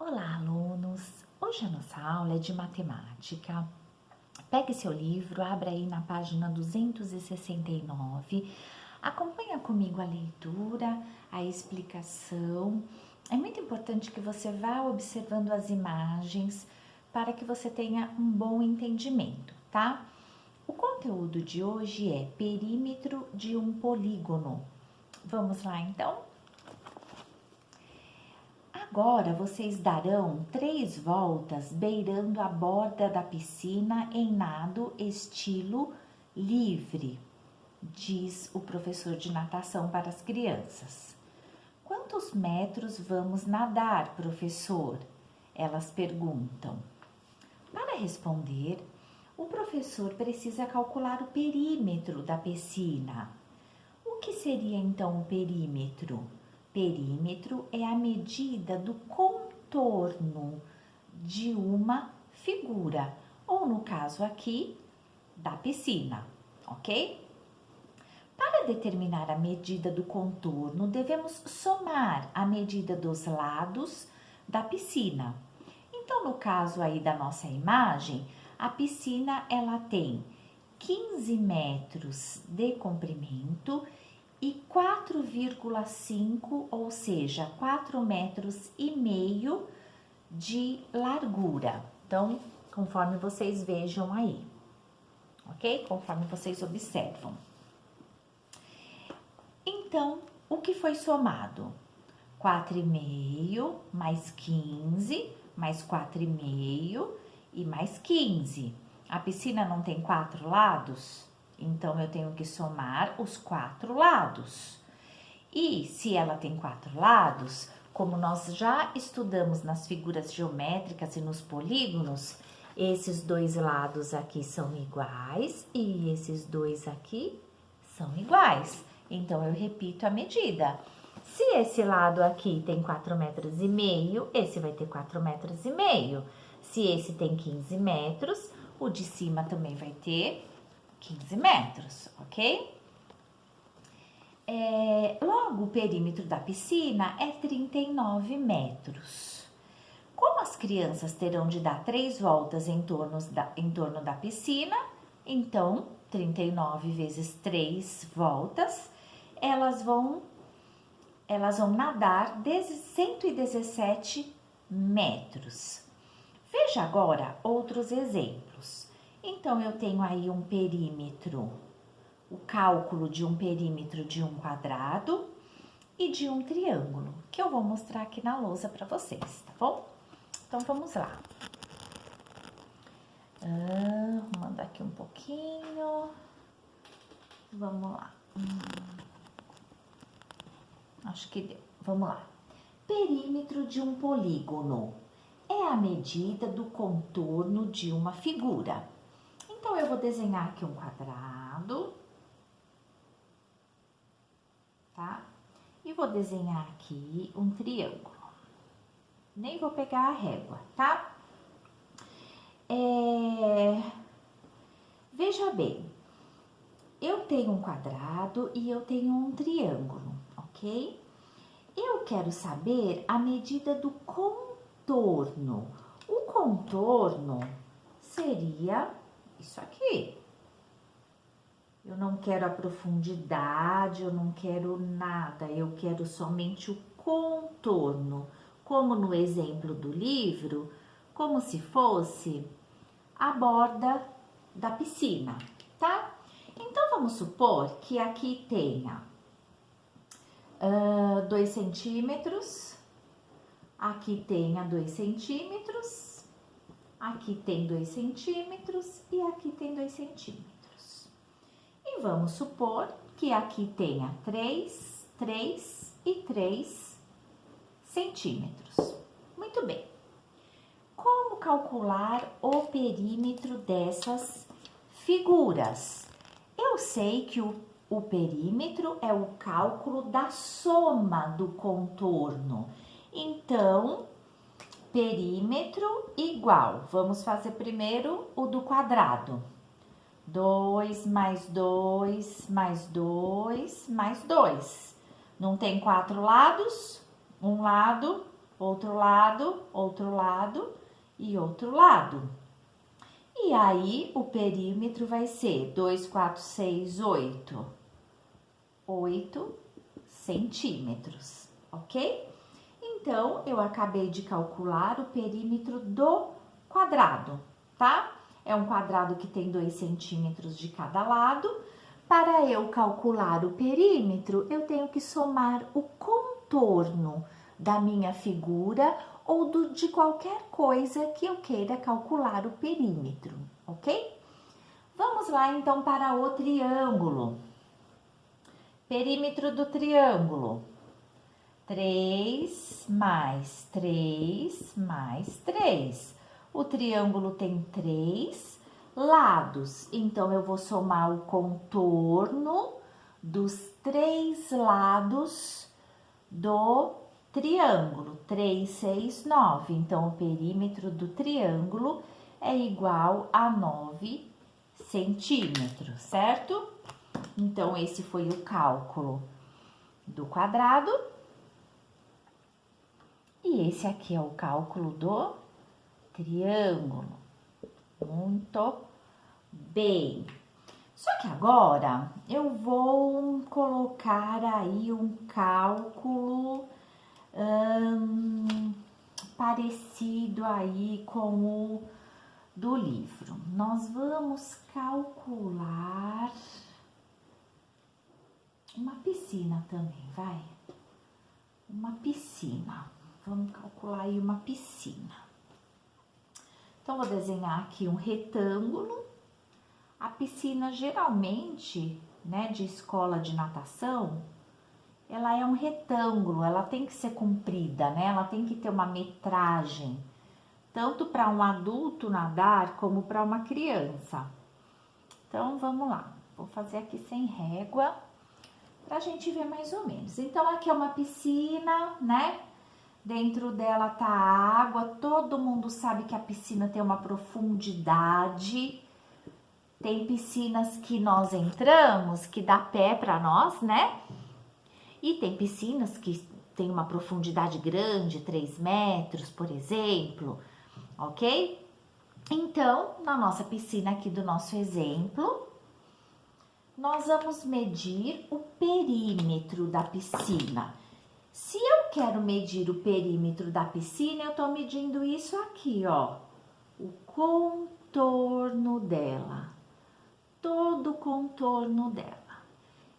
Olá, alunos! Hoje a nossa aula é de matemática. Pegue seu livro, abra aí na página 269, acompanha comigo a leitura, a explicação. É muito importante que você vá observando as imagens para que você tenha um bom entendimento, tá? O conteúdo de hoje é perímetro de um polígono. Vamos lá, então? Agora vocês darão 3 voltas beirando a borda da piscina em nado estilo livre, diz o professor de natação para as crianças. Quantos metros vamos nadar, professor? Elas perguntam. Para responder, o professor precisa calcular o perímetro da piscina. O que seria então o perímetro? Perímetro é a medida do contorno de uma figura, ou no caso aqui, da piscina, ok? Para determinar a medida do contorno, devemos somar a medida dos lados da piscina. Então, no caso aí da nossa imagem, a piscina ela tem 15 metros de comprimento e 4,5, ou seja, 4,5 metros de largura. Então, conforme vocês vejam aí, ok? Conforme vocês observam. Então, o que foi somado? 4,5 mais 15, mais 4,5 e mais 15. A piscina não tem 4 lados? Então, eu tenho que somar os 4 lados. E se ela tem 4 lados, como nós já estudamos nas figuras geométricas e nos polígonos, esses 2 lados aqui são iguais e esses 2 aqui são iguais. Então, eu repito a medida. Se esse lado aqui tem 4,5 metros, esse vai ter 4,5 metros. Se esse tem 15 metros, o de cima também vai ter 15 metros, ok? Logo, o perímetro da piscina é 39 metros. Como as crianças terão de dar 3 voltas em torno da piscina, então, 39 vezes 3 voltas, elas vão nadar 117 metros. Veja agora outros exemplos. Então, eu tenho aí um perímetro, o cálculo de um perímetro de um quadrado e de um triângulo, que eu vou mostrar aqui na lousa para vocês, tá bom? Então, vamos lá. Arrumando aqui um pouquinho. Vamos lá. Acho que deu. Vamos lá. Perímetro de um polígono é a medida do contorno de uma figura. Então, eu vou desenhar aqui um quadrado, tá? E vou desenhar aqui um triângulo. Nem vou pegar a régua, tá? Veja bem, eu tenho um quadrado e eu tenho um triângulo, ok? Eu quero saber a medida do contorno. O contorno seria isso aqui. Eu não quero a profundidade, eu não quero nada, eu quero somente o contorno. Como no exemplo do livro, como se fosse a borda da piscina, tá? Então, vamos supor que aqui tenha 2 centímetros, aqui tenha 2 centímetros, aqui tem 2 centímetros e aqui tem 2 centímetros. E vamos supor que aqui tenha 3 e 3 centímetros. Muito bem. Como calcular o perímetro dessas figuras? Eu sei que o perímetro é o cálculo da soma do contorno. Então, perímetro igual. Vamos fazer primeiro o do quadrado. 2 mais 2 mais 2 mais 2. Não tem 4 lados? Um lado outro lado e outro lado. E aí, o perímetro vai ser 2, 4, 6, 8. 8 centímetros, ok? Então, eu acabei de calcular o perímetro do quadrado, tá? É um quadrado que tem 2 centímetros de cada lado. Para eu calcular o perímetro, eu tenho que somar o contorno da minha figura ou de qualquer coisa que eu queira calcular o perímetro, ok? Vamos lá, então, para o triângulo. Perímetro do triângulo. 3 mais 3 mais 3. O triângulo tem 3 lados, então eu vou somar o contorno dos 3 lados do triângulo. 3, 6, 9. Então, o perímetro do triângulo é igual a 9 centímetros, certo? Então, esse foi o cálculo do quadrado. E esse aqui é o cálculo do triângulo. Muito bem. Só que agora eu vou colocar aí um cálculo parecido aí com o do livro. Nós vamos calcular uma piscina também, vai? Uma piscina. Vamos calcular aí uma piscina. Então, vou desenhar aqui um retângulo. A piscina, geralmente, né, de escola de natação, ela é um retângulo, ela tem que ser comprida, né? Ela tem que ter uma metragem, tanto para um adulto nadar, como para uma criança. Então, vamos lá. Vou fazer aqui sem régua, pra gente ver mais ou menos. Então, aqui é uma piscina, né? Dentro dela tá água, todo mundo sabe que a piscina tem uma profundidade. Tem piscinas que nós entramos, que dá pé pra nós, né? E tem piscinas que tem uma profundidade grande, 3 metros, por exemplo, ok? Então, na nossa piscina aqui do nosso exemplo, nós vamos medir o perímetro da piscina. Se eu quero medir o perímetro da piscina, eu tô medindo isso aqui, ó, o contorno dela, todo o contorno dela.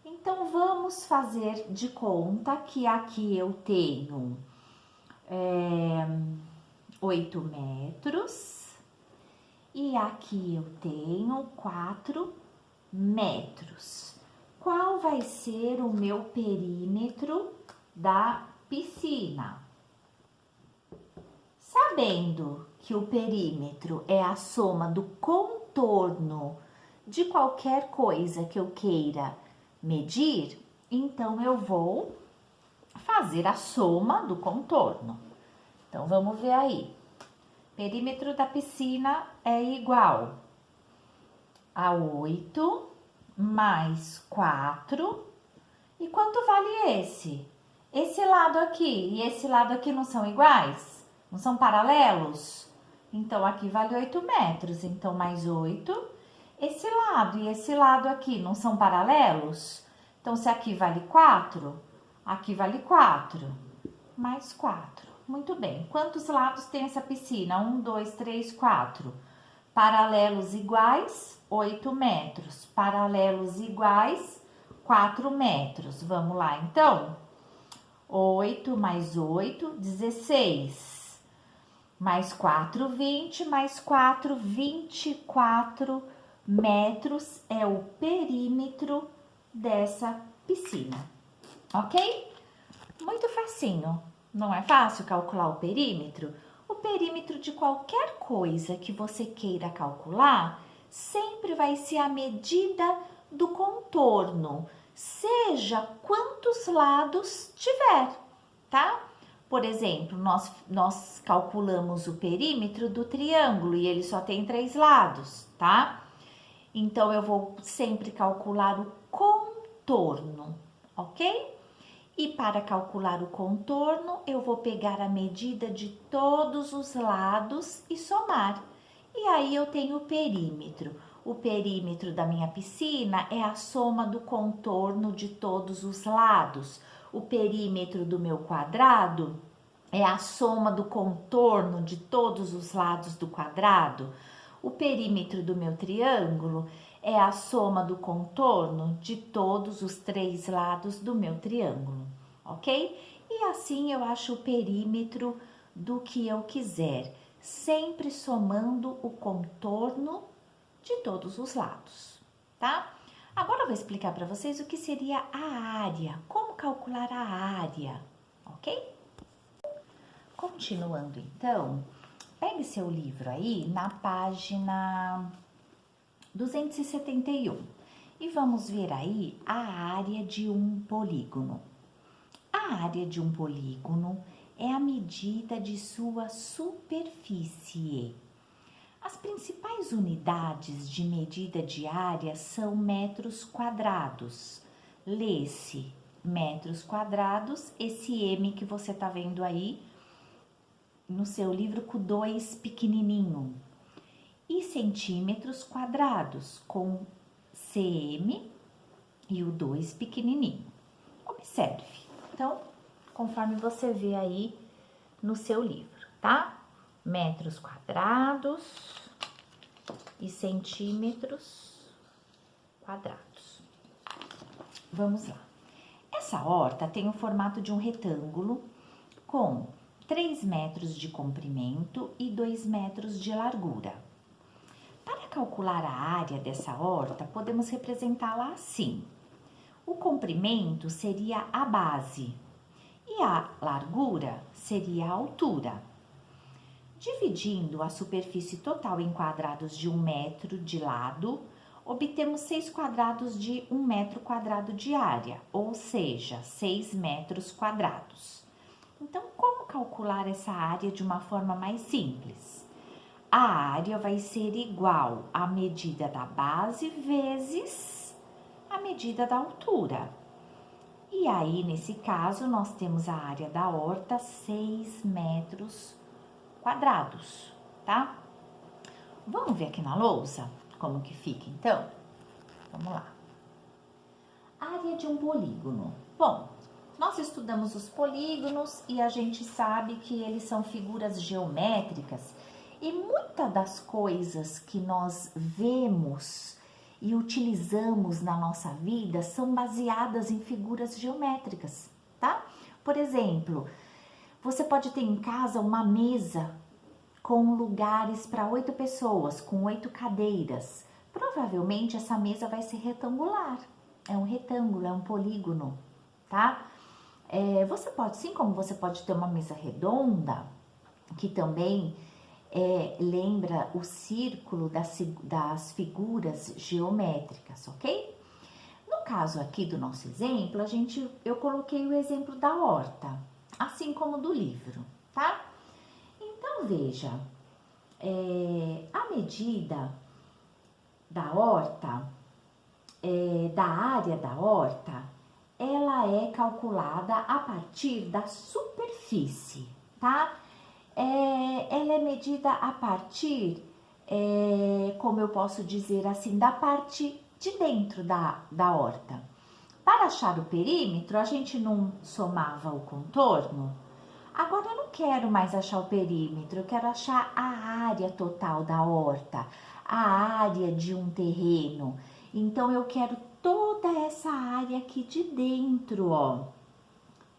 Então, vamos fazer de conta que aqui eu tenho 8 metros e aqui eu tenho 4 metros. Qual vai ser o meu perímetro da piscina? Sabendo que o perímetro é a soma do contorno de qualquer coisa que eu queira medir, então eu vou fazer a soma do contorno. Então, vamos ver aí. Perímetro da piscina é igual a 8 mais 4. E quanto vale esse? Esse lado aqui e esse lado aqui não são iguais? Não são paralelos? Então, aqui vale 8 metros. Então, mais 8. Esse lado e esse lado aqui não são paralelos? Então, se aqui vale 4, aqui vale 4. Mais 4. Muito bem. Quantos lados tem essa piscina? 1, 2, 3, 4. Paralelos iguais, 8 metros. Paralelos iguais, 4 metros. Vamos lá, então. 8 mais 8, 16. Mais 4, 20. Mais 4, 24 metros é o perímetro dessa piscina. Ok? Muito facinho. Não é fácil calcular o perímetro? O perímetro de qualquer coisa que você queira calcular sempre vai ser a medida do contorno, seja quantos lados tiver, tá? Por exemplo, nós calculamos o perímetro do triângulo e ele só tem 3 lados, tá? Então, eu vou sempre calcular o contorno, ok? E para calcular o contorno, eu vou pegar a medida de todos os lados e somar. E aí eu tenho o perímetro. O perímetro da minha piscina é a soma do contorno de todos os lados. O perímetro do meu quadrado é a soma do contorno de todos os lados do quadrado. O perímetro do meu triângulo é a soma do contorno de todos os 3 lados do meu triângulo, ok? E assim eu acho o perímetro do que eu quiser, sempre somando o contorno de todos os lados, tá? Agora eu vou explicar para vocês o que seria a área, como calcular a área, ok? Continuando então, pegue seu livro aí na página 271 e vamos ver aí a área de um polígono. A área de um polígono é a medida de sua superfície. As principais unidades de medida de área são metros quadrados. Lê-se metros quadrados, esse M que você tá vendo aí no seu livro com 2 pequenininho. E centímetros quadrados com cm e o 2 pequenininho. Observe. Então, conforme você vê aí no seu livro, tá? Metros quadrados e centímetros quadrados. Vamos lá. Essa horta tem o formato de um retângulo com 3 metros de comprimento e 2 metros de largura. Para calcular a área dessa horta, podemos representá-la assim. O comprimento seria a base e a largura seria a altura. Dividindo a superfície total em quadrados de 1 metro de lado, obtemos 6 quadrados de 1 metro quadrado de área, ou seja, 6 metros quadrados. Então, como calcular essa área de uma forma mais simples? A área vai ser igual à medida da base vezes a medida da altura. E aí, nesse caso, nós temos a área da horta 6 metros quadrados, tá? Vamos ver aqui na lousa como que fica, então? Vamos lá. Área de um polígono. Bom, nós estudamos os polígonos e a gente sabe que eles são figuras geométricas e muitas das coisas que nós vemos e utilizamos na nossa vida são baseadas em figuras geométricas, tá? Por exemplo, você pode ter em casa uma mesa com lugares para 8 pessoas, com 8 cadeiras. Provavelmente essa mesa vai ser retangular. É um retângulo, é um polígono, tá? Você pode, assim como você pode ter uma mesa redonda, que também lembra o círculo das figuras geométricas, ok? No caso aqui do nosso exemplo, eu coloquei o exemplo da horta, assim como do livro, tá? Então, veja, a medida da horta, da área da horta, ela é calculada a partir da superfície, tá? Ela é medida a partir, como eu posso dizer assim, da parte de dentro da horta. Para achar o perímetro, a gente não somava o contorno. Agora eu não quero mais achar o perímetro, eu quero achar a área total da horta, a área de um terreno. Então eu quero toda essa área aqui de dentro, ó,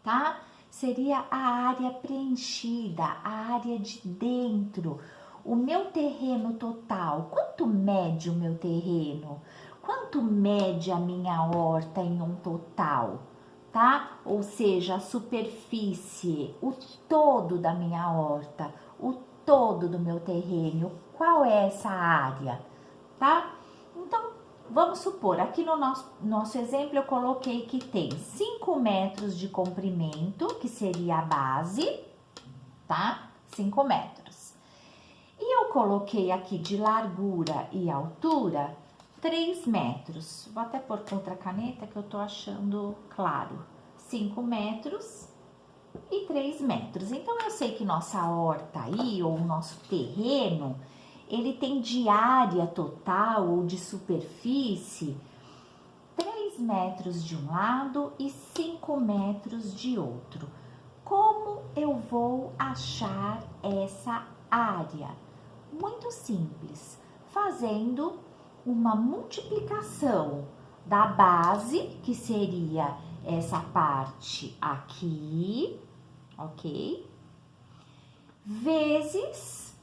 tá? Seria a área preenchida, a área de dentro, o meu terreno total. Quanto mede o meu terreno? Quanto mede a minha horta em um total? Tá? Ou seja, a superfície, o todo da minha horta, o todo do meu terreno, qual é essa área, tá? Então, vamos supor, aqui no nosso exemplo eu coloquei que tem 5 metros de comprimento, que seria a base, tá? 5 metros. E eu coloquei aqui de largura e altura 3 metros. Vou até pôr com outra caneta que eu tô achando claro. 5 metros e 3 metros. Então, eu sei que nossa horta aí, ou nosso terreno, ele tem de área total ou de superfície 3 metros de um lado e 5 metros de outro. Como eu vou achar essa área? Muito simples, fazendo uma multiplicação da base, que seria essa parte aqui, ok? Vezes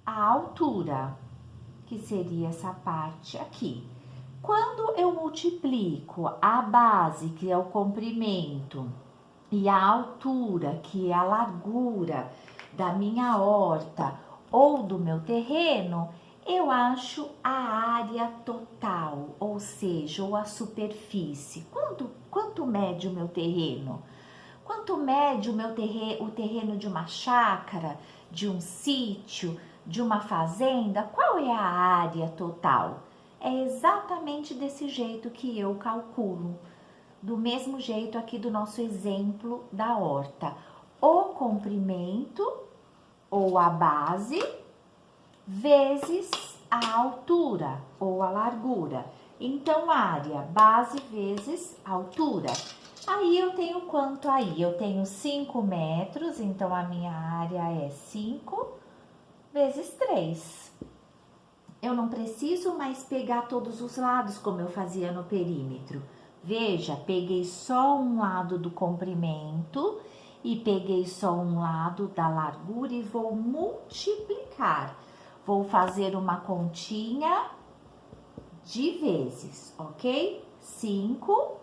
a altura, que seria essa parte aqui. Quando eu multiplico a base, que é o comprimento, e a altura, que é a largura da minha horta ou do meu terreno, eu acho a área total, ou seja, ou a superfície. Quanto mede o meu terreno? Quanto mede o terreno de uma chácara, de um sítio, de uma fazenda? Qual é a área total? É exatamente desse jeito que eu calculo. Do mesmo jeito aqui do nosso exemplo da horta. O comprimento ou a base vezes a altura ou a largura. Então, área, base vezes altura. Aí eu tenho quanto aí? Eu tenho 5 metros, então a minha área é 5 vezes 3. Eu não preciso mais pegar todos os lados como eu fazia no perímetro. Veja, peguei só um lado do comprimento e peguei só um lado da largura e vou multiplicar. Vou fazer uma continha de vezes, ok? 5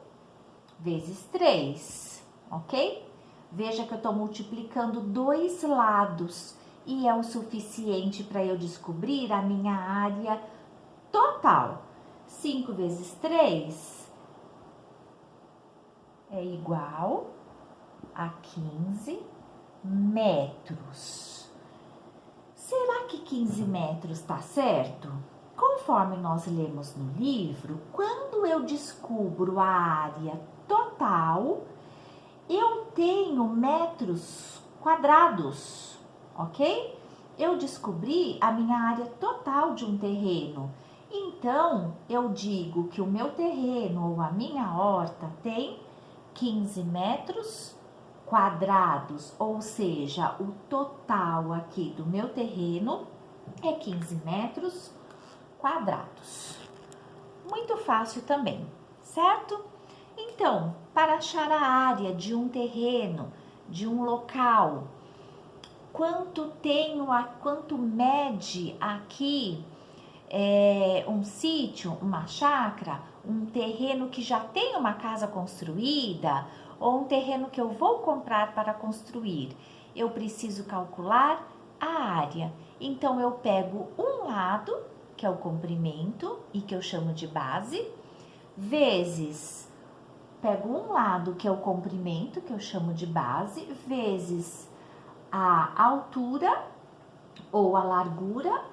vezes 3, ok? Veja que eu tô multiplicando 2 lados e é o suficiente para eu descobrir a minha área total. 5 vezes 3 é igual a 15 metros. Será que 15 metros está certo? Conforme nós lemos no livro, quando eu descubro a área total, eu tenho metros quadrados, ok? Eu descobri a minha área total de um terreno. Então, eu digo que o meu terreno ou a minha horta tem 15 metros quadrados, ou seja, o total aqui do meu terreno é 15 metros quadrados. Muito fácil também, certo? Então, para achar a área de um terreno, de um local, quanto mede aqui um sítio, uma chácara, um terreno que já tem uma casa construída ou um terreno que eu vou comprar para construir, eu preciso calcular a área. Então, eu pego um lado, que é o comprimento e que eu chamo de base, vezes, pego um lado, que é o comprimento, que eu chamo de base, vezes a altura ou a largura,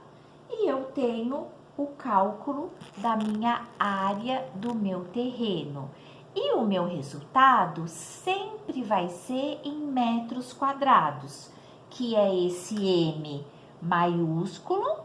e eu tenho o cálculo da minha área do meu terreno. E o meu resultado sempre vai ser em metros quadrados, que é esse M maiúsculo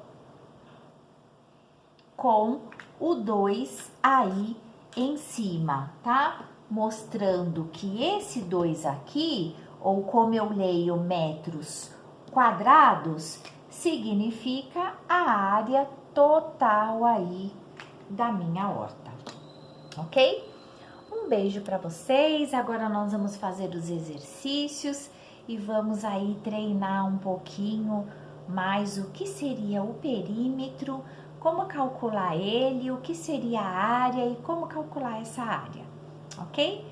com o 2 aí em cima, tá? Mostrando que esse 2 aqui, ou como eu leio metros quadrados, significa a área total aí da minha horta, ok? Um beijo para vocês. Agora nós vamos fazer os exercícios e vamos aí treinar um pouquinho mais o que seria o perímetro, como calcular ele, o que seria a área e como calcular essa área, ok?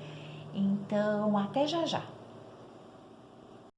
Então, até já já.